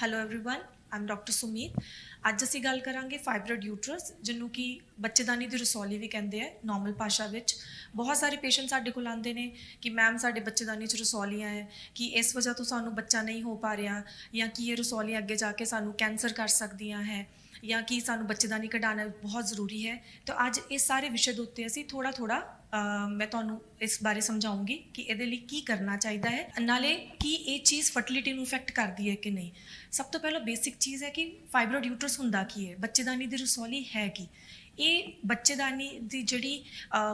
Hello everyone ਆਮ doctor Sumeet. ਅੱਜ ਅਸੀਂ ਗੱਲ ਕਰਾਂਗੇ ਫਾਈਬਰੋਇਡ ਯੂਟਰਸ, ਜਿਹਨੂੰ ਕਿ ਬੱਚੇਦਾਨੀ ਦੀ ਰਸੌਲੀ ਵੀ ਕਹਿੰਦੇ ਆ ਨੋਰਮਲ ਭਾਸ਼ਾ ਵਿੱਚ। ਬਹੁਤ ਸਾਰੇ ਪੇਸ਼ੈਂਟ ਸਾਡੇ ਕੋਲ ਆਉਂਦੇ ਨੇ ਕਿ ਮੈਮ ਸਾਡੇ ਬੱਚੇਦਾਨੀ 'ਚ ਰਸੌਲੀਆਂ ਹੈ, ਕਿ ਇਸ ਵਜ੍ਹਾ ਤੋਂ ਸਾਨੂੰ ਬੱਚਾ ਨਹੀਂ ਹੋ ਪਾ ਰਿਹਾ, ਜਾਂ ਕਿ ਇਹ ਰਸੌਲੀਆਂ ਅੱਗੇ ਜਾ ਕੇ ਸਾਨੂੰ ਕੈਂਸਰ ਕਰ ਸਕਦੀਆਂ ਹੈ, ਜਾਂ ਕਿ ਸਾਨੂੰ ਬੱਚੇਦਾਨੀ ਕਢਾਉਣਾ ਬਹੁਤ ਜ਼ਰੂਰੀ ਹੈ। ਤਾਂ ਅੱਜ ਇਸ ਸਾਰੇ ਵਿਸ਼ੇ ਦੇ ਉੱਤੇ ਅਸੀਂ ਥੋੜ੍ਹਾ ਮੈਂ ਤੁਹਾਨੂੰ ਇਸ ਬਾਰੇ ਸਮਝਾਉਂਗੀ ਕਿ ਇਹਦੇ ਲਈ ਕੀ ਕਰਨਾ ਚਾਹੀਦਾ ਹੈ, ਨਾਲੇ ਕੀ ਇਹ ਚੀਜ਼ ਫਰਟੀਲਿਟੀ ਨੂੰ ਇਫੈਕਟ ਕਰਦੀ ਹੈ ਕਿ ਨਹੀਂ। ਸਭ ਤੋਂ ਪਹਿਲਾਂ ਬੇਸਿਕ ਚੀਜ਼ ਹੈ ਕਿ ਫਾਈਬਰੋਇਡ ਯੂਟਰਸ ਹੁੰਦਾ ਕੀ ਹੈ, ਬੱਚੇਦਾਨੀ ਦੀ ਰਸੌਲੀ ਹੈ ਕੀ। ਇਹ ਬੱਚੇਦਾਨੀ ਦੀ ਜਿਹੜੀ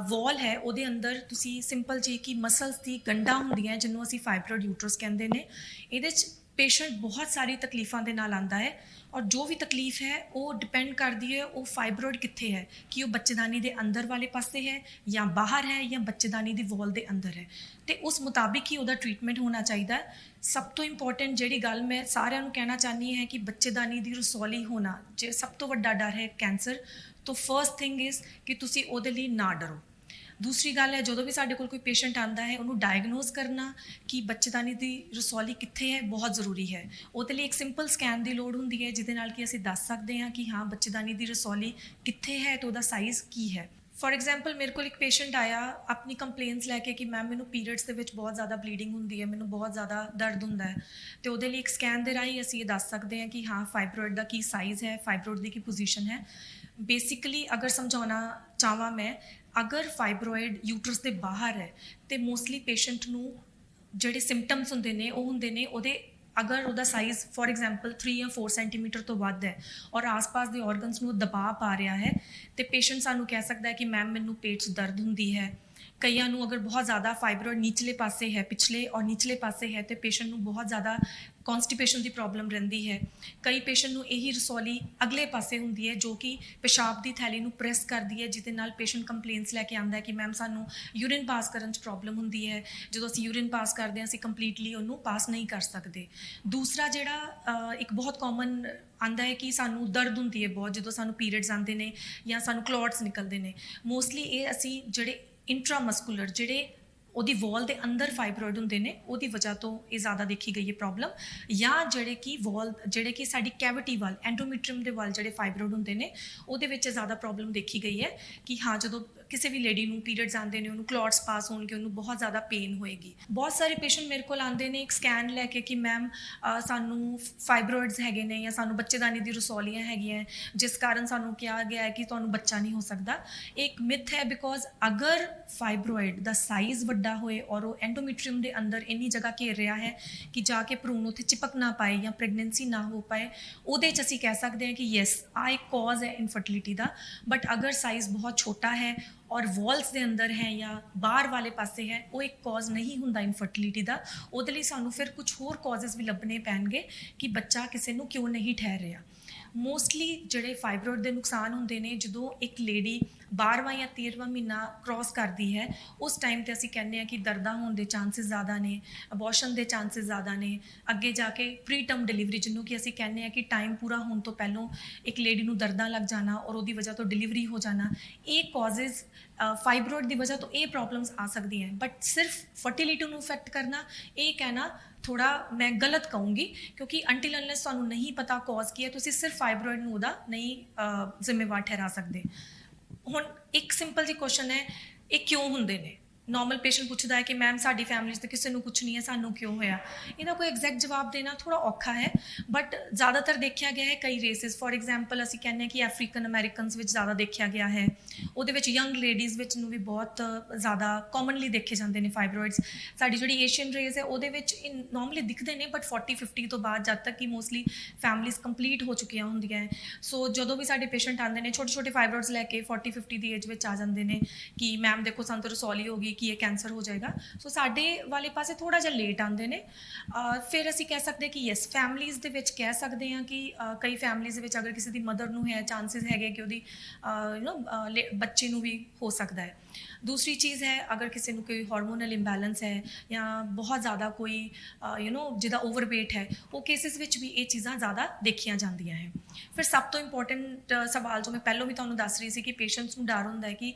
ਵਾਲ ਹੈ ਉਹਦੇ ਅੰਦਰ ਤੁਸੀਂ ਸਿੰਪਲ ਜੀ ਕਿ ਮਸਲਸ ਦੀ ਗੰਢਾਂ ਹੁੰਦੀਆਂ ਜਿਹਨੂੰ ਅਸੀਂ ਫਾਈਬਰੋਇਡ ਯੂਟਰਸ ਕਹਿੰਦੇ ਨੇ। ਇਹਦੇ 'ਚ ਪੇਸ਼ੈਂਟ ਬਹੁਤ ਸਾਰੀ ਤਕਲੀਫਾਂ ਦੇ ਨਾਲ ਆਉਂਦਾ ਹੈ, ਔਰ ਜੋ ਵੀ ਤਕਲੀਫ ਹੈ ਉਹ ਡਿਪੈਂਡ ਕਰਦੀ ਹੈ ਉਹ ਫਾਈਬਰੋਇਡ ਕਿੱਥੇ ਹੈ, ਕਿ ਉਹ ਬੱਚੇਦਾਨੀ ਦੇ ਅੰਦਰ ਵਾਲੇ ਪਾਸੇ ਹੈ ਜਾਂ ਬਾਹਰ ਹੈ ਜਾਂ ਬੱਚੇਦਾਨੀ ਦੀ ਵਾਲ ਦੇ ਅੰਦਰ ਹੈ, ਅਤੇ ਉਸ ਮੁਤਾਬਿਕ ਹੀ ਉਹਦਾ ਟਰੀਟਮੈਂਟ ਹੋਣਾ ਚਾਹੀਦਾ। ਸਭ ਤੋਂ ਇੰਪੋਰਟੈਂਟ ਜਿਹੜੀ ਗੱਲ ਮੈਂ ਸਾਰਿਆਂ ਨੂੰ ਕਹਿਣਾ ਚਾਹੁੰਦੀ ਹੈ ਕਿ ਬੱਚੇਦਾਨੀ ਦੀ ਰਸੌਲੀ ਹੋਣਾ ਜੇ ਸਭ ਤੋਂ ਵੱਡਾ ਡਰ ਹੈ ਕੈਂਸਰ, ਤਾਂ ਫਰਸਟ ਥਿੰਗ ਇਜ਼ ਕਿ ਤੁਸੀਂ ਉਹਦੇ ਲਈ ਨਾ ਡਰੋ। ਦੂਸਰੀ ਗੱਲ ਹੈ, ਜਦੋਂ ਵੀ ਸਾਡੇ ਕੋਲ ਕੋਈ ਪੇਸ਼ੈਂਟ ਆਉਂਦਾ ਹੈ ਉਹਨੂੰ ਡਾਇਗਨੋਜ਼ ਕਰਨਾ ਕਿ ਬੱਚੇਦਾਨੀ ਦੀ ਰਸੌਲੀ ਕਿੱਥੇ ਹੈ ਬਹੁਤ ਜ਼ਰੂਰੀ ਹੈ। ਉਹਦੇ ਲਈ ਇੱਕ ਸਿੰਪਲ ਸਕੈਨ ਦੀ ਲੋੜ ਹੁੰਦੀ ਹੈ ਜਿਹਦੇ ਨਾਲ ਕਿ ਅਸੀਂ ਦੱਸ ਸਕਦੇ ਹਾਂ ਕਿ ਹਾਂ ਬੱਚੇਦਾਨੀ ਦੀ ਰਸੌਲੀ ਕਿੱਥੇ ਹੈ ਅਤੇ ਉਹਦਾ ਸਾਈਜ਼ ਕੀ ਹੈ। ਫੋਰ ਐਗਜ਼ਾਮਪਲ ਮੇਰੇ ਕੋਲ ਇੱਕ ਪੇਸ਼ੈਂਟ ਆਇਆ ਆਪਣੀ ਕੰਪਲੇਨਸ ਲੈ ਕੇ ਕਿ ਮੈਮ ਮੈਨੂੰ ਪੀਰੀਅਡਸ ਦੇ ਵਿੱਚ ਬਹੁਤ ਜ਼ਿਆਦਾ ਬਲੀਡਿੰਗ ਹੁੰਦੀ ਹੈ, ਮੈਨੂੰ ਬਹੁਤ ਜ਼ਿਆਦਾ ਦਰਦ ਹੁੰਦਾ ਹੈ, ਅਤੇ ਉਹਦੇ ਲਈ ਇੱਕ ਸਕੈਨ ਦੇ ਰਾਹੀਂ ਅਸੀਂ ਇਹ ਦੱਸ ਸਕਦੇ ਹਾਂ ਕਿ ਹਾਂ ਫਾਈਬਰੋਇਡ ਦਾ ਕੀ ਸਾਈਜ਼ ਹੈ, ਫਾਈਬਰੋਇਡ ਦੀ ਕੀ ਪੋਜੀਸ਼ਨ ਹੈ। ਬੇਸਿਕਲੀ ਅਗਰ ਸਮਝਾਉਣਾ ਚਾਹਵਾਂ ਮੈਂ, ਅਗਰ ਫਾਈਬਰੋਇਡ ਯੂਟਰਸ ਦੇ ਬਾਹਰ ਹੈ ਤੇ ਮੋਸਟਲੀ ਪੇਸ਼ੈਂਟ ਨੂੰ ਜਿਹੜੇ ਸਿੰਪਟਮਸ ਹੁੰਦੇ ਨੇ ਉਹ ਹੁੰਦੇ ਨੇ ਉਹਦੇ, ਅਗਰ ਉਹਦਾ ਸਾਈਜ਼ ਫੋਰ ਐਗਜ਼ਾਮਪਲ 3 ਜਾਂ 4 ਸੈਂਟੀਮੀਟਰ ਤੋਂ ਵੱਧ ਹੈ ਔਰ ਆਸ-ਪਾਸ ਦੇ ਆਰਗਨਸ ਨੂੰ ਦਬਾਅ ਪਾ ਰਿਹਾ ਹੈ, ਤੇ ਪੇਸ਼ੈਂਟ ਸਾਨੂੰ ਕਹਿ ਸਕਦਾ ਹੈ ਕਿ ਮੈਮ ਮੈਨੂੰ ਪੇਟ 'ਚ ਦਰਦ ਹੁੰਦੀ ਹੈ। ਕਈਆਂ ਨੂੰ ਅਗਰ ਬਹੁਤ ਜ਼ਿਆਦਾ ਫਾਈਬਰੋਇਡ ਨਿਚਲੇ ਪਾਸੇ ਹੈ, ਪਿਛਲੇ ਔਰ ਨਿਚਲੇ ਪਾਸੇ ਹੈ, ਤੇ ਪੇਸ਼ੈਂਟ ਨੂੰ ਬਹੁਤ ਜ਼ਿਆਦਾ ਕੌਨਸਟੀਪੇਸ਼ਨ ਦੀ ਪ੍ਰੋਬਲਮ ਰਹਿੰਦੀ ਹੈ। ਕਈ ਪੇਸ਼ੈਂਟ ਨੂੰ ਇਹੀ ਰਸੌਲੀ ਅਗਲੇ ਪਾਸੇ ਹੁੰਦੀ ਹੈ ਜੋ ਕਿ ਪਿਸ਼ਾਬ ਦੀ ਥੈਲੀ ਨੂੰ ਪ੍ਰੈਸ ਕਰਦੀ ਹੈ, ਜਿਹਦੇ ਨਾਲ ਪੇਸ਼ੈਂਟ ਕੰਪਲੇਨਸ ਲੈ ਕੇ ਆਉਂਦਾ ਹੈ ਕਿ ਮੈਮ ਸਾਨੂੰ ਯੂਰਿਨ ਪਾਸ ਕਰਨ 'ਚ ਪ੍ਰੋਬਲਮ ਹੁੰਦੀ ਹੈ, ਜਦੋਂ ਅਸੀਂ ਯੂਰਿਨ ਪਾਸ ਕਰਦੇ ਹਾਂ ਅਸੀਂ ਕੰਪਲੀਟਲੀ ਉਹਨੂੰ ਪਾਸ ਨਹੀਂ ਕਰ ਸਕਦੇ। ਦੂਸਰਾ ਜਿਹੜਾ ਇੱਕ ਬਹੁਤ ਕਾਮਨ ਆਉਂਦਾ ਹੈ ਕਿ ਸਾਨੂੰ ਦਰਦ ਹੁੰਦੀ ਹੈ ਬਹੁਤ ਜਦੋਂ ਸਾਨੂੰ ਪੀਰੀਅਡਸ ਆਉਂਦੇ ਨੇ ਜਾਂ ਸਾਨੂੰ ਕਲੌਟਸ ਨਿਕਲਦੇ ਨੇ। ਮੋਸਟਲੀ ਇਹ ਅਸੀਂ ਜਿਹੜੇ ਇੰਟਰਾਮਸਕੂਲਰ ਜਿਹੜੇ ਉਹਦੀ ਵਾਲ ਦੇ ਅੰਦਰ ਫਾਈਬਰੋਇਡ ਹੁੰਦੇ ਨੇ ਉਹਦੀ ਵਜ੍ਹਾ ਤੋਂ ਇਹ ਜ਼ਿਆਦਾ ਦੇਖੀ ਗਈ ਹੈ ਪ੍ਰੋਬਲਮ, ਜਾਂ ਜਿਹੜੇ ਕਿ ਸਾਡੀ ਕੈਵਿਟੀ ਵੱਲ ਐਂਡੋਮੀਟਰੀਅਮ ਦੇ ਵੱਲ ਜਿਹੜੇ ਫਾਈਬਰੋਇਡ ਹੁੰਦੇ ਨੇ ਉਹਦੇ ਵਿੱਚ ਜ਼ਿਆਦਾ ਪ੍ਰੋਬਲਮ ਦੇਖੀ ਗਈ ਹੈ ਕਿ ਹਾਂ ਜਦੋਂ ਕਿਸੇ ਵੀ ਲੇਡੀ ਨੂੰ ਪੀਰੀਅਡਸ ਆਉਂਦੇ ਨੇ ਉਹਨੂੰ ਕਲੌਟਸ ਪਾਸ ਹੋਣਗੇ, ਉਹਨੂੰ ਬਹੁਤ ਜ਼ਿਆਦਾ ਪੇਨ ਹੋਏਗੀ। ਬਹੁਤ ਸਾਰੇ ਪੇਸ਼ੈਂਟ ਮੇਰੇ ਕੋਲ ਆਉਂਦੇ ਨੇ ਇੱਕ ਸਕੈਨ ਲੈ ਕੇ ਕਿ ਮੈਮ ਸਾਨੂੰ ਫਾਈਬਰੋਇਡਸ ਹੈਗੇ ਨੇ ਜਾਂ ਸਾਨੂੰ ਬੱਚੇਦਾਨੀ ਦੀ ਰਸੌਲੀਆਂ ਹੈਗੀਆਂ ਜਿਸ ਕਾਰਨ ਸਾਨੂੰ ਕਿਹਾ ਗਿਆ ਹੈ ਕਿ ਤੁਹਾਨੂੰ ਬੱਚਾ ਨਹੀਂ ਹੋ ਸਕਦਾ। ਇਹ ਇੱਕ ਮਿਥ ਹੈ, ਬਿਕੋਜ਼ ਅਗਰ ਫਾਈਬਰੋਇਡ ਦਾ ਸਾਈਜ਼ ਵੱਡਾ ਹੋਏ ਔਰ ਉਹ ਐਂਡੋਮੀਟਰੀਅਮ ਦੇ ਅੰਦਰ ਇੰਨੀ ਜਗ੍ਹਾ ਘੇਰ ਰਿਹਾ ਹੈ ਕਿ ਜਾ ਕੇ ਭਰੂਣ ਉੱਥੇ ਚਿਪਕ ਨਾ ਪਾਏ ਜਾਂ ਪ੍ਰੈਗਨੈਂਸੀ ਨਾ ਹੋ ਪਾਏ, ਉਹਦੇ 'ਚ ਅਸੀਂ ਕਹਿ ਸਕਦੇ ਹਾਂ ਕਿ ਯੈਸ ਆ ਇੱਕ ਕੌਜ਼ ਹੈ ਇਨਫਰਟੀਲਿਟੀ ਦਾ। ਬਟ ਅਗਰ ਸਾਈਜ਼ ਬਹੁਤ ਛੋਟਾ ਹੈ ਔਰ ਵਾਲਸ ਦੇ ਅੰਦਰ ਹੈ ਜਾਂ ਬਾਹਰ ਵਾਲੇ ਪਾਸੇ ਹੈ, ਉਹ ਇੱਕ ਕੌਜ਼ ਨਹੀਂ ਹੁੰਦਾ ਇਨਫਰਟੀਲਿਟੀ ਦਾ। ਉਹਦੇ ਲਈ ਸਾਨੂੰ ਫਿਰ ਕੁਝ ਹੋਰ ਕੌਜ਼ਸ ਵੀ ਲੱਭਣੇ ਪੈਣਗੇ ਕਿ ਬੱਚਾ ਕਿਸੇ ਨੂੰ ਕਿਉਂ ਨਹੀਂ ਠਹਿਰ ਰਿਹਾ। ਮੋਸਟਲੀ ਜਿਹੜੇ ਫਾਈਬਰੋਇਡ ਦੇ ਨੁਕਸਾਨ ਹੁੰਦੇ ਨੇ ਜਦੋਂ ਇੱਕ ਲੇਡੀ 12ਵਾਂ ਜਾਂ 13ਵਾਂ ਮਹੀਨਾ ਕ੍ਰੋਸ ਕਰਦੀ ਹੈ, ਉਸ ਟਾਈਮ 'ਤੇ ਅਸੀਂ ਕਹਿੰਦੇ ਹਾਂ ਕਿ ਦਰਦਾਂ ਹੋਣ ਦੇ ਚਾਂਸਿਸ ਜ਼ਿਆਦਾ ਨੇ, ਅਬੋਰਸ਼ਨ ਦੇ ਚਾਂਸਿਸ ਜ਼ਿਆਦਾ ਨੇ, ਅੱਗੇ ਜਾ ਕੇ ਪ੍ਰੀ ਟਰਮ ਡਿਲੀਵਰੀ ਜਿਹਨੂੰ ਕਿ ਅਸੀਂ ਕਹਿੰਦੇ ਹਾਂ ਕਿ ਟਾਈਮ ਪੂਰਾ ਹੋਣ ਤੋਂ ਪਹਿਲਾਂ ਇੱਕ ਲੇਡੀ ਨੂੰ ਦਰਦਾਂ ਲੱਗ ਜਾਣਾ ਔਰ ਉਹਦੀ ਵਜ੍ਹਾ ਤੋਂ ਡਿਲੀਵਰੀ ਹੋ ਜਾਣਾ, ਇਹ ਕੌਜ਼ਸ ਫਾਈਬਰੋਇਡ ਦੀ ਵਜ੍ਹਾ ਤੋਂ ਇਹ ਪ੍ਰੋਬਲਮਸ ਆ ਸਕਦੀਆਂ। ਬਟ ਸਿਰਫ ਫਰਟੀਲਿਟੀ ਨੂੰ ਇਫੈਕਟ ਕਰਨਾ ਇਹ ਕਹਿਣਾ ਥੋੜਾ ਮੈਂ ਗਲਤ ਕਹੂੰਗੀ, ਕਿਉਂਕਿ ਅੰਟਿਲ ਅਨਲੈਸ ਤੁਹਾਨੂੰ ਨਹੀਂ ਪਤਾ ਕੌਜ਼ ਕੀ ਹੈ ਤੁਸੀਂ ਸਿਰਫ ਫਾਈਬਰੋਇਡ ਨੂੰ ਉਹਦਾ ਨਹੀਂ ਜ਼ਿੰਮੇਵਾਰ ਠਹਿਰਾ ਸਕਦੇ। ਹੁਣ ਇੱਕ ਸਿੰਪਲ ਜਿਹੀ ਕੁਐਸਚਨ ਹੈ, ਇਹ ਕਿਉਂ ਹੁੰਦੇ ਨੇ। ਨੋਰਮਲ ਪੇਸ਼ੈਂਟ ਪੁੱਛਦਾ ਹੈ ਕਿ ਮੈਮ ਸਾਡੀ ਫੈਮਿਲੀ 'ਚ ਤਾਂ ਕਿਸੇ ਨੂੰ ਕੁਛ ਨਹੀਂ ਹੈ, ਸਾਨੂੰ ਕਿਉਂ ਹੋਇਆ। ਇਹਦਾ ਕੋਈ ਐਗਜ਼ੈਕਟ ਜਵਾਬ ਦੇਣਾ ਥੋੜ੍ਹਾ ਔਖਾ ਹੈ, ਬਟ ਜ਼ਿਆਦਾਤਰ ਦੇਖਿਆ ਗਿਆ ਹੈ ਕਈ ਰੇਸਿਸ। ਫੋਰ ਐਗਜ਼ਾਮਪਲ ਅਸੀਂ ਕਹਿੰਦੇ ਹਾਂ ਕਿ ਅਫਰੀਕਨ ਅਮੈਰੀਕਨਸ ਵਿੱਚ ਜ਼ਿਆਦਾ ਦੇਖਿਆ ਗਿਆ ਹੈ, ਉਹਦੇ ਵਿੱਚ ਯੰਗ ਲੇਡੀਜ਼ ਵਿੱਚ ਨੂੰ ਵੀ ਬਹੁਤ ਜ਼ਿਆਦਾ ਕਾਮਨਲੀ ਦੇਖੇ ਜਾਂਦੇ ਨੇ ਫਾਈਬਰੋਇਡਸ। ਸਾਡੀ ਜਿਹੜੀ ਏਸ਼ੀਅਨ ਰੇਸ ਹੈ ਉਹਦੇ ਵਿੱਚ ਨੋਰਮਲੀ ਦਿਖਦੇ ਨੇ, ਬਟ 40-50 ਤੋਂ ਬਾਅਦ ਜਦ ਤੱਕ ਕਿ ਮੋਸਟਲੀ ਫੈਮਲੀਜ਼ ਕੰਪਲੀਟ ਹੋ ਚੁੱਕੀਆਂ ਹੁੰਦੀਆਂ ਹੈ। ਸੋ ਜਦੋਂ ਵੀ ਸਾਡੇ ਪੇਸ਼ੈਂਟ ਆਉਂਦੇ ਨੇ ਛੋਟੇ ਛੋਟੇ ਫਾਈਬਰੋਇਡਸ ਲੈ ਕੇ 40-50 ਦੀ ਏਜ ਵਿੱਚ ਆ ਜਾਂਦੇ ਨੇ ਕਿ ਮੈਮ ਦੇਖੋ ਸਾਨੂੰ ਤਾਂ ਰਸੌਲੀ ਹੋ ਗਈ ਕਿ ਇਹ ਕੈਂਸਰ ਹੋ ਜਾਏਗਾ। ਸੋ ਸਾਡੇ ਵਾਲੇ ਪਾਸੇ ਥੋੜ੍ਹਾ ਜਿਹਾ ਲੇਟ ਆਉਂਦੇ ਨੇ। ਫਿਰ ਅਸੀਂ ਕਹਿ ਸਕਦੇ ਕਿ ਯੈਸ ਫੈਮਲੀਜ਼ ਦੇ ਵਿੱਚ ਕਹਿ ਸਕਦੇ ਹਾਂ ਕਿ ਕਈ ਫੈਮਲੀਜ਼ ਦੇ ਵਿੱਚ ਅਗਰ ਕਿਸੇ ਦੀ ਮਦਰ ਨੂੰ ਹੈ ਚਾਂਸਿਸ ਹੈਗੇ ਕਿ ਉਹਦੀ ਬੱਚੇ ਨੂੰ ਵੀ ਹੋ ਸਕਦਾ ਹੈ। ਦੂਸਰੀ ਚੀਜ਼ ਹੈ ਅਗਰ ਕਿਸੇ ਨੂੰ ਕੋਈ ਹਾਰਮੋਨਲ ਇੰਬੈਲੈਂਸ ਹੈ ਜਾਂ ਬਹੁਤ ਜ਼ਿਆਦਾ ਕੋਈ ਜਿਹਦਾ ਓਵਰਵੇਟ ਹੈ, ਉਹ ਕੇਸਿਸ ਵਿੱਚ ਵੀ ਇਹ ਚੀਜ਼ਾਂ ਜ਼ਿਆਦਾ ਦੇਖੀਆਂ ਜਾਂਦੀਆਂ ਹੈ। ਫਿਰ ਸਭ ਤੋਂ ਇੰਪੋਰਟੈਂਟ ਸਵਾਲ ਜੋ ਮੈਂ ਪਹਿਲਾਂ ਵੀ ਤੁਹਾਨੂੰ ਦੱਸ ਰਹੀ ਸੀ ਕਿ ਪੇਸ਼ੈਂਟਸ ਨੂੰ ਡਰ ਹੁੰਦਾ ਹੈ ਕਿ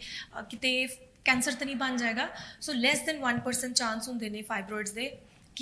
ਕਿਤੇ ਕੈਂਸਰ ਤਾਂ ਨਹੀਂ ਬਣ ਜਾਏਗਾ। ਸੋ ਲੈਸ ਦੈਨ 1% ਚਾਂਸ ਹੁੰਦੇ ਨੇ ਫਾਈਬਰੋਇਡਸ ਦੇ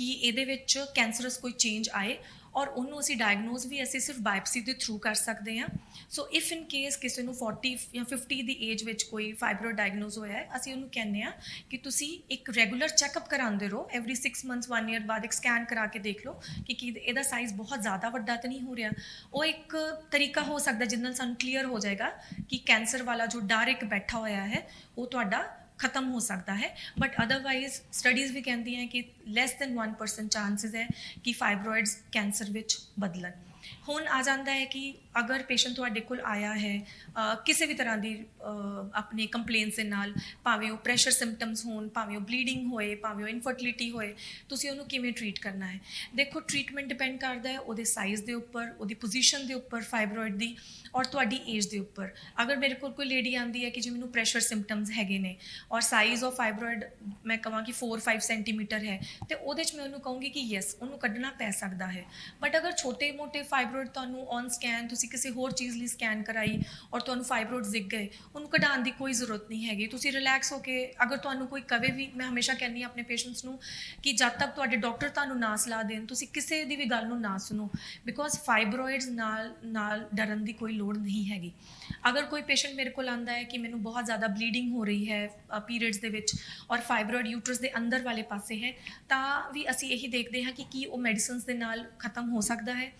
ਕਿ ਇਹਦੇ ਵਿੱਚ ਕੈਂਸਰਸ ਕੋਈ ਚੇਂਜ ਆਏ, ਔਰ ਉਹਨੂੰ ਅਸੀਂ ਡਾਇਗਨੋਜ਼ ਵੀ ਅਸੀਂ ਸਿਰਫ ਬਾਇਪਸੀ ਦੇ ਥਰੂ ਕਰ ਸਕਦੇ ਹਾਂ। ਸੋ ਇਫ ਇਨ ਕੇਸ ਕਿਸੇ ਨੂੰ 40 ਜਾਂ 50 ਦੀ ਏਜ ਵਿੱਚ ਕੋਈ ਫਾਈਬਰੋਇਡ ਡਾਇਗਨੋਜ਼ ਹੋਇਆ ਹੈ, ਅਸੀਂ ਉਹਨੂੰ ਕਹਿੰਦੇ ਹਾਂ ਕਿ ਤੁਸੀਂ ਇੱਕ ਰੈਗੂਲਰ ਚੈੱਕਅਪ ਕਰਾਉਂਦੇ ਰਹੋ, ਐਵਰੀ 6 ਮੰਥਸ 1 ਈਅਰ ਬਾਅਦ ਇੱਕ ਸਕੈਨ ਕਰਾ ਕੇ ਦੇਖ ਲਓ ਕਿ ਇਹਦਾ ਸਾਈਜ਼ ਬਹੁਤ ਜ਼ਿਆਦਾ ਵੱਡਾ ਤਾਂ ਨਹੀਂ ਹੋ ਰਿਹਾ। ਉਹ ਇੱਕ ਤਰੀਕਾ ਹੋ ਸਕਦਾ ਜਿਹਦੇ ਨਾਲ ਸਾਨੂੰ ਕਲੀਅਰ ਹੋ ਜਾਏਗਾ ਕਿ ਕੈਂਸਰ ਵਾਲਾ ਜੋ ਡਰ ਇੱਕ ਬੈਠਾ ਹੋਇਆ ਹੈ ਉਹ ਤੁਹਾਡਾ ਖਤਮ ਹੋ ਸਕਦਾ ਹੈ। ਬਟ ਅਦਰਵਾਈਜ਼ ਸਟੱਡੀਜ਼ ਵੀ ਕਹਿੰਦੀਆਂ ਕਿ ਲੈਸ ਦੈਨ 1% ਚਾਂਸਿਸ ਹੈ ਕਿ ਫਾਈਬਰੋਇਡਸ ਕੈਂਸਰ ਵਿੱਚ ਬਦਲਣ। ਹੁਣ ਆ ਜਾਂਦਾ ਹੈ ਕਿ ਅਗਰ ਪੇਸ਼ੈਂਟ ਤੁਹਾਡੇ ਕੋਲ ਆਇਆ ਹੈ ਕਿਸੇ ਵੀ ਤਰ੍ਹਾਂ ਦੀ ਆਪਣੇ ਕੰਪਲੇਂਟਸ ਦੇ ਨਾਲ, ਭਾਵੇਂ ਉਹ ਪ੍ਰੈਸ਼ਰ ਸਿੰਪਟਮਸ ਹੋਣ, ਭਾਵੇਂ ਉਹ ਬਲੀਡਿੰਗ ਹੋਏ, ਭਾਵੇਂ ਉਹ ਇਨਫਰਟੀਲਿਟੀ ਹੋਏ, ਤੁਸੀਂ ਉਹਨੂੰ ਕਿਵੇਂ ਟਰੀਟ ਕਰਨਾ ਹੈ। ਦੇਖੋ, ਟਰੀਟਮੈਂਟ ਡਿਪੈਂਡ ਕਰਦਾ ਹੈ ਉਹਦੇ ਸਾਈਜ਼ ਦੇ ਉੱਪਰ, ਉਹਦੀ ਪੋਜੀਸ਼ਨ ਦੇ ਉੱਪਰ ਫਾਈਬਰੋਇਡ ਦੀ, ਔਰ ਤੁਹਾਡੀ ਏਜ ਦੇ ਉੱਪਰ। ਅਗਰ ਮੇਰੇ ਕੋਲ ਕੋਈ ਲੇਡੀ ਆਉਂਦੀ ਹੈ ਕਿ ਜੀ ਮੈਨੂੰ ਪ੍ਰੈਸ਼ਰ ਸਿੰਪਟਮਸ ਹੈਗੇ ਨੇ ਔਰ ਸਾਈਜ਼ ਆਫ ਫਾਈਬਰੋਇਡ ਮੈਂ ਕਹਾਂ ਕਿ 4-5 ਸੈਂਟੀਮੀਟਰ ਹੈ, ਤੇ ਉਹਦੇ 'ਚ ਮੈਂ ਉਹਨੂੰ ਕਹੂੰਗੀ ਕਿ ਯੈਸ, ਉਹਨੂੰ ਕੱਢਣਾ ਪੈ ਸਕਦਾ ਹੈ। ਬਟ ਅਗਰ ਛੋਟੇ ਮੋਟੇ ਫਾਈਬਰੋਇਡ ਤੁਹਾਨੂੰ ਔਨ ਸਕੈਨ, ਤੁਸੀਂ ਕਿਸੇ ਹੋਰ ਚੀਜ਼ ਲਈ ਸਕੈਨ ਕਰਾਈ ਔਰ ਤੁਹਾਨੂੰ ਫਾਈਬਰੋਇਡ ਦਿਖ ਗਏ, ਉਹਨੂੰ ਕਢਾਉਣ ਦੀ ਕੋਈ ਜ਼ਰੂਰਤ ਨਹੀਂ ਹੈਗੀ। ਤੁਸੀਂ ਰਿਲੈਕਸ ਹੋ ਕੇ, ਅਗਰ ਤੁਹਾਨੂੰ ਕੋਈ ਕਵੇ ਵੀ, ਮੈਂ ਹਮੇਸ਼ਾ ਕਹਿੰਦੀ ਹਾਂ ਆਪਣੇ ਪੇਸ਼ੈਂਟਸ ਨੂੰ ਕਿ ਜਦ ਤੱਕ ਤੁਹਾਡੇ ਡਾਕਟਰ ਤੁਹਾਨੂੰ ਨਾ ਸਲਾਹ ਦੇਣ, ਤੁਸੀਂ ਕਿਸੇ ਦੀ ਵੀ ਗੱਲ ਨੂੰ ਨਾ ਸੁਣੋ, ਬਿਕੋਜ਼ ਫਾਈਬਰੋਇਡਸ ਨਾਲ ਡਰਨ ਦੀ ਕੋਈ ਲੋੜ ਨਹੀਂ ਹੈਗੀ। ਅਗਰ ਕੋਈ ਪੇਸ਼ੈਂਟ ਮੇਰੇ ਕੋਲ ਆਉਂਦਾ ਹੈ ਕਿ ਮੈਨੂੰ ਬਹੁਤ ਜ਼ਿਆਦਾ ਬਲੀਡਿੰਗ ਹੋ ਰਹੀ ਹੈ ਪੀਰੀਅਡਸ ਦੇ ਵਿੱਚ ਔਰ ਫਾਈਬਰੋਇਡ ਯੂਟਰਸ ਦੇ ਅੰਦਰ ਵਾਲੇ ਪਾਸੇ ਹੈ, ਤਾਂ ਵੀ ਅਸੀਂ ਇਹੀ ਦੇਖਦੇ ਹਾਂ ਕਿ ਕੀ ਉਹ ਮੈਡੀਸਨਸ ਦੇ ਨਾਲ ਖਤਮ ਹੋ ਸਕਦਾ ਹੈ।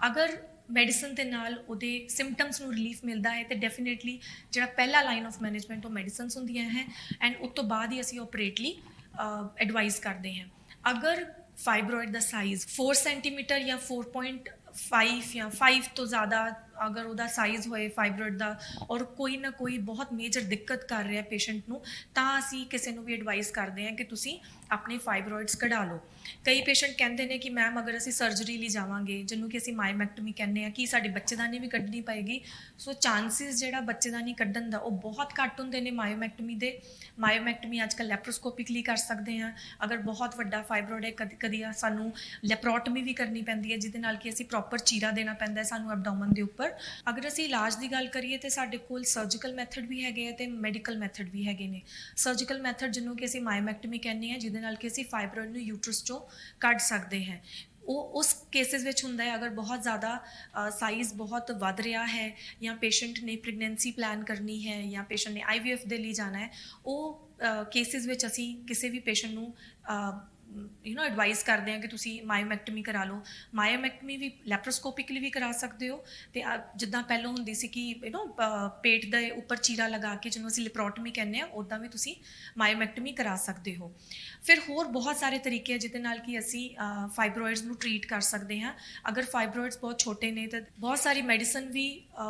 ਅਗਰ ਮੈਡੀਸਨ ਦੇ ਨਾਲ ਉਹਦੇ ਸਿੰਪਟਮਸ ਨੂੰ ਰਿਲੀਫ ਮਿਲਦਾ ਹੈ ਤੇ ਡੈਫੀਨੇਟਲੀ ਜਿਹੜਾ ਪਹਿਲਾ ਲਾਈਨ ਆਫ ਮੈਨੇਜਮੈਂਟ ਉਹ ਮੈਡੀਸਨਸ ਹੁੰਦੀਆਂ ਹੈ, ਐਂਡ ਉਸ ਤੋਂ ਬਾਅਦ ਹੀ ਅਸੀਂ ਆਪਰੇਟਲੀ ਐਡਵਾਈਜ਼ ਕਰਦੇ ਹਾਂ। ਅਗਰ ਫਾਈਬਰੋਇਡ ਦਾ ਸਾਈਜ਼ 4 ਸੈਂਟੀਮੀਟਰ ਜਾਂ 4.5 ਜਾਂ 5 ਤੋਂ ਜ਼ਿਆਦਾ ਅਗਰ ਉਹਦਾ ਸਾਈਜ਼ ਹੋਏ ਫਾਈਬਰੋਇਡ ਦਾ, ਔਰ ਕੋਈ ਨਾ ਕੋਈ ਬਹੁਤ ਮੇਜਰ ਦਿੱਕਤ ਕਰ ਰਿਹਾ ਪੇਸ਼ੈਂਟ ਨੂੰ, ਤਾਂ ਅਸੀਂ ਕਿਸੇ ਨੂੰ ਵੀ ਐਡਵਾਈਜ਼ ਕਰਦੇ ਹਾਂ ਕਿ ਤੁਸੀਂ ਆਪਣੇ ਫਾਈਬਰੋਇਡਸ ਕਢਾ ਲਓ। ਕਈ ਪੇਸ਼ੈਂਟ ਕਹਿੰਦੇ ਨੇ ਕਿ ਮੈਮ ਅਗਰ ਅਸੀਂ ਸਰਜਰੀ ਲਈ ਜਾਵਾਂਗੇ, ਜਿਹਨੂੰ ਕਿ ਅਸੀਂ ਮਾਇਓਮੈਕਟਮੀ ਕਹਿੰਦੇ ਹਾਂ, ਕਿ ਸਾਡੀ ਬੱਚੇਦਾਨੀ ਵੀ ਕੱਢਣੀ ਪਏਗੀ। ਸੋ ਚਾਂਸਿਸ ਜਿਹੜਾ ਬੱਚੇਦਾਨੀ ਕੱਢਣ ਦਾ ਉਹ ਬਹੁਤ ਘੱਟ ਹੁੰਦੇ ਨੇ ਮਾਇਓਮੈਕਟਮੀ ਦੇ। ਮਾਇਓਮੈਕਟਮੀ ਅੱਜ ਕੱਲ੍ਹ ਲੈਪਰੋਸਕੋਪਿਕਲੀ ਕਰ ਸਕਦੇ ਹਾਂ। ਅਗਰ ਬਹੁਤ ਵੱਡਾ ਫਾਈਬਰੋਇਡ ਹੈ, ਕਦੀ ਸਾਨੂੰ ਲੈਪਰੋਟਮੀ ਵੀ ਕਰਨੀ ਪੈਂਦੀ ਹੈ, ਜਿਹਦੇ ਨਾਲ ਕਿ ਅਸੀਂ ਪ੍ਰੋਪਰ ਚੀਰਾ ਦੇਣਾ ਪੈਂਦਾ ਹੈ ਸਾਨੂੰ ਐਬਡੋਮਨ ਦੇ ਉੱਪਰ। ਅਗਰ ਅਸੀਂ ਇਲਾਜ ਦੀ ਗੱਲ ਕਰੀਏ ਤਾਂ ਸਾਡੇ ਕੋਲ ਸਰਜੀਕਲ ਮੈਥਡ ਵੀ ਹੈਗੇ ਆ ਤੇ ਮੈਡੀਕਲ ਮੈਥਡ ਵੀ ਹੈਗੇ ਨੇ। ਸਰਜੀਕਲ ਮੈਥਡ ਜਿਹਨੂੰ ਕਿ ਅਸੀਂ ਮਾਇਓਮੈਕਟਮੀ ਕਹਿੰਦੇ ਹਾਂ, ਜਿਹਦੇ ਨਾਲ ਕਿ ਅਸੀਂ ਫਾਈਬਰੋਇਡ ਨੂੰ ਯੂਟਰਸ ਚੋਂ ਕੱਢ ਸਕਦੇ ਹਾਂ। ਉਹ ਉਸ ਕੇਸਿਸ ਵਿੱਚ ਹੁੰਦਾ ਹੈ ਅਗਰ ਬਹੁਤ ਜ਼ਿਆਦਾ ਸਾਈਜ਼ ਬਹੁਤ ਵੱਧ ਰਿਹਾ ਹੈ, ਜਾਂ ਪੇਸ਼ੈਂਟ ਨੇ ਪ੍ਰੈਗਨੈਂਸੀ ਪਲਾਨ ਕਰਨੀ ਹੈ, ਜਾਂ ਪੇਸ਼ੈਂਟ ਨੇ IVF ਦੇ ਲਈ ਜਾਣਾ ਹੈ, ਉਹ ਕੇਸਿਸ ਵਿੱਚ ਅਸੀਂ ਕਿਸੇ ਵੀ ਪੇਸ਼ੈਂਟ ਨੂੰ ਐਡਵਾਈਜ਼ ਕਰਦੇ ਹਾਂ ਕਿ ਤੁਸੀਂ ਮਾਇਓਮੈਕਟਮੀ ਕਰਾ ਲਓ। ਮਾਇਓਮੈਕਟਮੀ ਵੀ ਲੈਪਰੋਸਕੋਪਿਕਲੀ ਵੀ ਕਰਾ ਸਕਦੇ ਹੋ, ਅਤੇ ਜਿੱਦਾਂ ਪਹਿਲਾਂ ਹੁੰਦੀ ਸੀ ਕਿ ਪੇਟ ਦੇ ਉੱਪਰ ਚੀਰਾ ਲਗਾ ਕੇ, ਜਿਹਨੂੰ ਅਸੀਂ ਲੈਪਰੋਟਮੀ ਕਹਿੰਦੇ ਹਾਂ, ਉੱਦਾਂ ਵੀ ਤੁਸੀਂ ਮਾਇਓਮੈਕਟਮੀ ਕਰਾ ਸਕਦੇ ਹੋ। ਫਿਰ ਹੋਰ ਬਹੁਤ ਸਾਰੇ ਤਰੀਕੇ ਜਿਹਦੇ ਨਾਲ ਕਿ ਅਸੀਂ ਫਾਈਬਰੋਇਡਸ ਨੂੰ ਟਰੀਟ ਕਰ ਸਕਦੇ ਹਾਂ। ਅਗਰ ਫਾਈਬਰੋਇਡਸ ਬਹੁਤ ਛੋਟੇ ਨੇ ਤਾਂ ਬਹੁਤ ਸਾਰੀ ਮੈਡੀਸਨ ਵੀ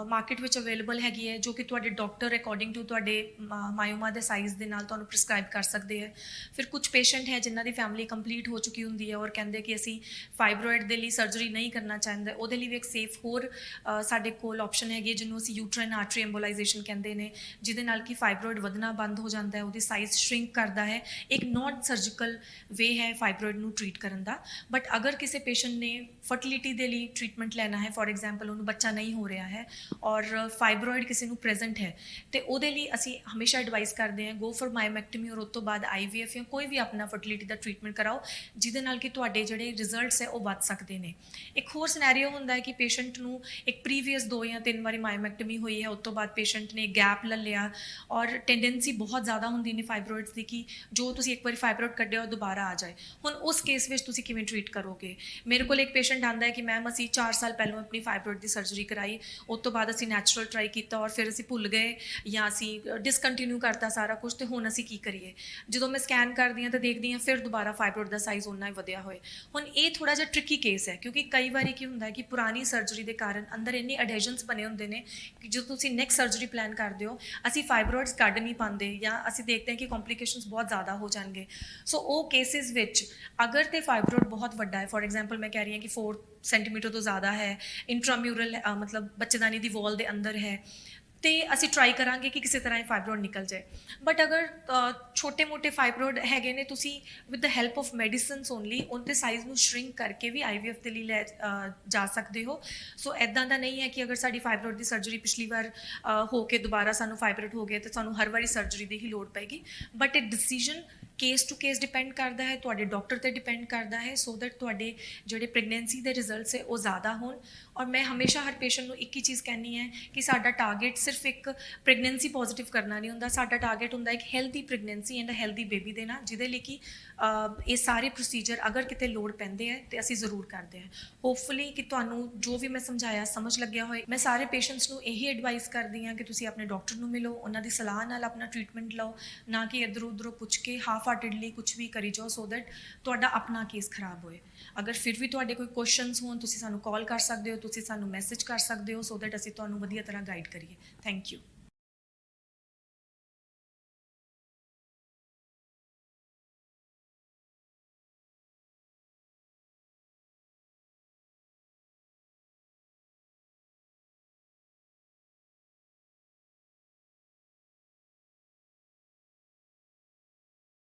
ਮਾਰਕੀਟ ਵਿੱਚ ਅਵੇਲੇਬਲ ਹੈਗੀ ਹੈ, ਜੋ ਕਿ ਤੁਹਾਡੇ ਡਾਕਟਰ ਅਕੋਰਡਿੰਗ ਟੂ ਤੁਹਾਡੇ ਮਾਇਓਮਾ ਦੇ ਸਾਈਜ਼ ਦੇ ਨਾਲ ਤੁਹਾਨੂੰ ਪ੍ਰਿਸਕ੍ਰਾਈਬ ਕਰ ਸਕਦੇ ਹੈ। ਫਿਰ ਕੁਝ ਪੇਸ਼ੈਂਟ ਹੈ ਜਿਨ੍ਹਾਂ ਦੀ ਫੈਮਿਲੀ ਕੰਪਲੀਟ ਹੋ ਚੁੱਕੀ ਹੁੰਦੀ ਹੈ ਔਰ ਕਹਿੰਦੇ ਕਿ ਅਸੀਂ ਫਾਈਬਰੋਇਡ ਦੇ ਲਈ ਸਰਜਰੀ ਨਹੀਂ ਕਰਨਾ ਚਾਹੁੰਦੇ, ਉਹਦੇ ਲਈ ਵੀ ਇੱਕ ਸੇਫ ਹੋਰ ਸਾਡੇ ਕੋਲ ਆਪਸ਼ਨ ਹੈਗੀ ਹੈ, ਜਿਹਨੂੰ ਅਸੀਂ ਯੂਟਰਾਈਨ ਆਰਟਰੀ ਐਂਬੋਲਾਈਜੇਸ਼ਨ ਕਹਿੰਦੇ ਨੇ, ਜਿਹਦੇ ਨਾਲ ਕਿ ਫਾਈਬਰੋਇਡ ਵਧਣਾ ਬੰਦ ਹੋ ਜਾਂਦਾ ਹੈ, ਉਹਦੀ ਸਾਈਜ਼ ਸ਼ਰਿੰਕ ਕਰਦਾ ਹੈ। ਇੱਕ ਨॉन ਸਰਜੀਕਲ ਵੇ ਹੈ ਫਾਈਬਰੋਇਡ ਨੂੰ ਟਰੀਟ ਕਰਨ ਦਾ। ਬਟ ਅਗਰ ਕਿਸੇ ਪੇਸ਼ੈਂਟ ਨੇ ਫਰਟੀਲਿਟੀ ਦੇ ਲਈ ਟਰੀਟਮੈਂਟ ਲੈਣਾ ਹੈ, ਫੋਰ ਐਗਜ਼ਾਮਪਲ ਉਹਨੂੰ ਬੱਚਾ ਨਹੀਂ ਹੋ ਰਿਹਾ ਹੈ ਔਰ ਫਾਈਬਰੋਇਡ ਕਿਸੇ ਨੂੰ ਪ੍ਰੈਜ਼ੈਂਟ ਹੈ, ਤੇ ਉਹਦੇ ਲਈ ਅਸੀਂ ਹਮੇਸ਼ਾ ਐਡਵਾਈਜ਼ ਕਰਦੇ ਹਾਂ ਗੋ ਫॉर ਮਾਇਓਮੈਕਟਮੀ, ਔਰ ਉਸ ਤੋਂ ਬਾਅਦ IVF ਜਾਂ ਕੋਈ ਵੀ ਆਪਣਾ ਫਰਟੀਲਿਟੀ ਦਾ ਟਰੀਟਮੈਂਟ ਕਰਾਓ, ਜਿਹਦੇ ਨਾਲ ਕਿ ਤੁਹਾਡੇ ਜਿਹੜੇ ਰਿਜ਼ਲਟਸ ਹੈ ਉਹ ਵੱਧ ਸਕਦੇ ਨੇ। ਇੱਕ ਹੋਰ ਸਿਨੈਰੀਓ ਹੁੰਦਾ ਹੈ ਕਿ ਪੇਸ਼ੈਂਟ ਨੂੰ ਇੱਕ ਪ੍ਰੀਵੀਅਸ 2 ਜਾਂ 3 ਵਾਰੀ ਮਾਇਓਮੈਕਟਮੀ ਹੋਈ ਹੈ, ਉਸ ਤੋਂ ਬਾਅਦ ਪੇਸ਼ੈਂਟ ਨੇ ਗੈਪ ਲੈ ਲਿਆ, ਔਰ ਟੈਂਡੈਂਸੀ ਬਹੁਤ ਜ਼ਿਆਦਾ ਹੁੰਦੀ ਨੇ ਫਾਈਬਰੋਇਡਸ ਦੀ ਕਿ ਜੋ ਤੁਸੀਂ ਇੱਕ ਵਾਰੀ ਫਾਈਬਰੋਇਡ ਕੱਢਿਆ ਉਹ ਦੁਬਾਰਾ ਆ ਜਾਏ। ਹੁਣ ਉਸ ਕੇਸ ਵਿੱਚ ਤੁਸੀਂ ਕਿਵੇਂ ਟਰੀਟ ਕਰੋਗੇ? ਮੇਰੇ ਕੋਲ ਇੱਕ ਪੇਸ਼ੈਂਟ ਆਉਂਦਾ ਹੈ ਕਿ ਮੈਮ ਅਸੀਂ 4 ਸਾਲ ਪਹਿਲਾਂ ਆਪਣੀ ਫਾਈਬਰੋਇਡ ਦੀ ਸਰਜਰੀ ਕਰਾਈ, ਉਸ ਤੋਂ ਬਾਅਦ ਅਸੀਂ ਨੈਚੁਰਲ ਟਰਾਈ ਕੀਤਾ ਔਰ ਫਿਰ ਅਸੀਂ ਭੁੱਲ ਗਏ ਜਾਂ ਅਸੀਂ ਡਿਸਕੰਟੀਨਿਊ ਕਰਤਾ ਸਾਰਾ ਕੁਝ, ਤੇ ਹੁਣ ਅਸੀਂ ਕੀ ਕਰੀਏ? ਜਦੋਂ ਮੈਂ ਸਕੈਨ ਕਰਦੀ ਹਾਂ ਤਾਂ ਦੇਖਦੀ ਹਾਂ ਫਿਰ ਦੁਬਾਰਾ ਫਾਈਬਰੋਇਡ ਦਾ ਸਾਈਜ਼ ਓਨਾ ਹੀ ਵਧਿਆ ਹੋਏ। ਹੁਣ ਇਹ ਥੋੜ੍ਹਾ ਜਿਹਾ ਟ੍ਰਿਕੀ ਕੇਸ ਹੈ, ਕਿਉਂਕਿ ਕਈ ਵਾਰੀ ਕੀ ਹੁੰਦਾ ਹੈ ਕਿ ਪੁਰਾਣੀ ਸਰਜਰੀ ਦੇ ਕਾਰਨ ਅੰਦਰ ਇੰਨੇ ਅਡੈਜਨਸ ਬਣੇ ਹੁੰਦੇ ਨੇ ਕਿ ਜਦੋਂ ਤੁਸੀਂ ਨੈਕਸਟ ਸਰਜਰੀ ਪਲਾਨ ਕਰਦੇ ਹੋ, ਅਸੀਂ ਫਾਈਬਰੋਇਡਸ ਕੱਢ ਨਹੀਂ ਪਾਉਂਦੇ, ਜਾਂ ਅਸੀਂ ਦੇਖਦੇ ਹਾਂ ਕਿ ਕੰਪਲੀਕੇਸ਼ਨਸ ਬਹੁਤ ਜ਼ਿਆਦਾ ਹੋ ਜਾਣਗੇ। ਸੋ ਉਹ ਕੇਸਿਸ ਵਿੱਚ ਅਗਰ ਤੇ ਫਾਈਬਰੋਇਡ ਬਹੁਤ ਵੱਡਾ ਹੈ, ਫੋਰ ਐਗਜ਼ਾਮਪਲ ਮੈਂ ਕਹਿ ਰਹੀ ਹਾਂ ਕਿ 4 ਸੈਂਟੀਮੀਟਰ ਤੋਂ ਜ਼ਿਆਦਾ ਹੈ, ਇੰਟਰਾਮਿਊਰਲ ਮਤਲਬ ਬੱਚੇਦਾਨੀ ਦੀ ਵਾਲ ਦੇ ਅੰਦਰ ਹੈ, ਤੇ ਅਸੀਂ ਟਰਾਈ ਕਰਾਂਗੇ ਕਿ ਕਿਸੇ ਤਰ੍ਹਾਂ ਇਹ ਫਾਈਬਰੋਇਡ ਨਿਕਲ ਜਾਏ। ਬਟ ਅਗਰ ਛੋਟੇ ਮੋਟੇ ਫਾਈਬਰੋਇਡ ਹੈਗੇ ਨੇ, ਤੁਸੀਂ with the help of medicines only ਉਹਦੇ ਸਾਈਜ਼ ਨੂੰ ਸ਼ਰਿੰਕ ਕਰਕੇ ਵੀ IVF ਦੇ ਲਈ ਲੈ ਜਾ ਸਕਦੇ ਹੋ। ਸੋ ਇੱਦਾਂ ਦਾ ਨਹੀਂ ਹੈ ਕਿ ਅਗਰ ਸਾਡੀ ਫਾਈਬਰੋਇਡ ਦੀ ਸਰਜਰੀ ਪਿਛਲੀ ਵਾਰ ਹੋ ਕੇ ਦੁਬਾਰਾ ਸਾਨੂੰ ਫਾਈਬਰੋਇਡ ਹੋ ਗਿਆ ਤਾਂ ਸਾਨੂੰ ਹਰ ਵਾਰੀ ਸਰਜਰੀ ਦੀ ਹੀ ਲੋੜ ਪਏਗੀ। ਬਟ ਇਹ decision case to case depend ਕਰਦਾ ਹੈ, ਤੁਹਾਡੇ ਡਾਕਟਰ ਤੇ ਡਿਪੈਂਡ ਕਰਦਾ ਹੈ, ਸੋ ਦੈਟ ਤੁਹਾਡੇ ਜਿਹੜੇ ਪ੍ਰੈਗਨੈਂਸੀ ਦੇ ਰਿਜ਼ਲਟਸ ਹੈ ਉਹ ਜ਼ਿਆਦਾ ਹੋਣ। ਔਰ ਮੈਂ ਹਮੇਸ਼ਾ ਹਰ ਪੇਸ਼ੈਂਟ ਨੂੰ ਇੱਕ ਹੀ ਚੀਜ਼ ਕਹਿੰਦੀ ਹੈ ਕਿ ਸਾਡਾ ਟਾਰਗੇਟ ਸਿਰਫ ਇੱਕ ਪ੍ਰੈਗਨੈਂਸੀ ਪੋਜ਼ਿਟਿਵ ਕਰਨਾ ਨਹੀਂ ਹੁੰਦਾ, ਸਾਡਾ ਟਾਰਗੇਟ ਹੁੰਦਾ ਇੱਕ healthy pregnancy and healthy baby ਦੇਣਾ, ਜਿਹਦੇ ਲਈ ਕਿ ਇਹ ਸਾਰੇ ਪ੍ਰੋਸੀਜਰ ਅਗਰ ਕਿਤੇ ਲੋੜ ਪੈਂਦੇ ਹੈ ਤੇ ਅਸੀਂ ਜ਼ਰੂਰ ਕਰਦੇ ਹਾਂ। ਹੋਪਫੁਲੀ ਕਿ ਤੁਹਾਨੂੰ ਜੋ ਵੀ ਮੈਂ ਸਮਝਾਇਆ ਸਮਝ ਲੱਗਿਆ ਹੋਏ। ਮੈਂ ਸਾਰੇ ਪੇਸ਼ੈਂਟਸ ਨੂੰ ਇਹੀ ਐਡਵਾਈਸ ਕਰਦੀ ਹਾਂ ਕਿ ਤੁਸੀਂ ਆਪਣੇ ਡਾਕਟਰ ਨੂੰ ਮਿਲੋ, ਉਹਨਾਂ ਦੀ ਸਲਾਹ ਨਾਲ ਆਪਣਾ ਟ੍ਰੀਟਮੈਂਟ ਲਓ, ਨਾ ਕਿ ਇੱਧਰੋਂ ਉੱਧਰੋਂ ਪੁੱਛ ਕੇ ਹਾਫ ਹਾਰਟਡਲੀ ਕੁਝ ਵੀ ਕਰੀ ਜਾਓ, ਸੋ ਦੈਟ ਤੁਹਾਡਾ ਆਪਣਾ ਕੇਸ ਖਰਾਬ ਹੋਏ। ਅਗਰ ਫਿਰ ਵੀ ਤੁਹਾਡੇ ਕੋਈ ਕੁਐਸਚਨਸ ਹੋਣ, ਤੁਸੀਂ ਸਾਨੂੰ ਕਾਲ ਕਰ ਸਕਦੇ ਹੋ, ਤੁਸੀਂ ਸਾਨੂੰ ਮੈਸੇਜ ਕਰ ਸਕਦੇ ਹੋ, ਸੋ ਦੈਟ ਅਸੀਂ ਤੁਹਾਨੂੰ ਵਧੀਆ ਤਰ੍ਹਾਂ ਗਾਈਡ ਕਰੀਏ। Thank you.